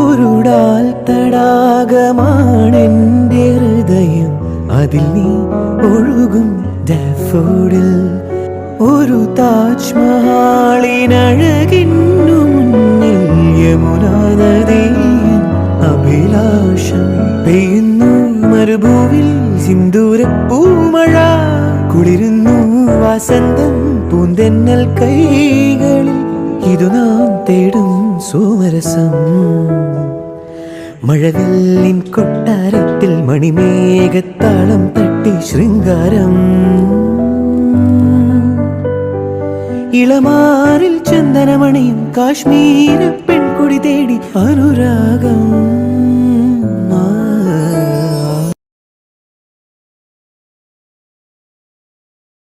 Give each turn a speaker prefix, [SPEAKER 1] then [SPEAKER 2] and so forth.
[SPEAKER 1] ഒരുടാൽ തടാകമാണെൻ്റെ ഹൃദയം, അതിൽ നീ ഒഴുകും ഡാഫോഡിൽ. ഒരു താജ്മഹാളിനഴകിന്നു മുന്നിൽ യമുനാ നദിയിൽ അഭിലാഷം പെയ്യുന്നു. മരുഭൂവിൽ സിന്ദൂര പൂമഴ കുളിരുന്നു. വസന്തം പൂന്തെന്നൽ കൈകളിൽ, ഇതു നാം തേടും സോമരസം. മഴവില്ലിൻ കൊട്ടാരത്തിൽ മണിമേഘത്താളം തട്ടി ശൃംഗാരം. ഇളമാറിൽ ചന്ദനമണിയും കാശ്മീര പെൺകുടി തേടി അനുരാഗം.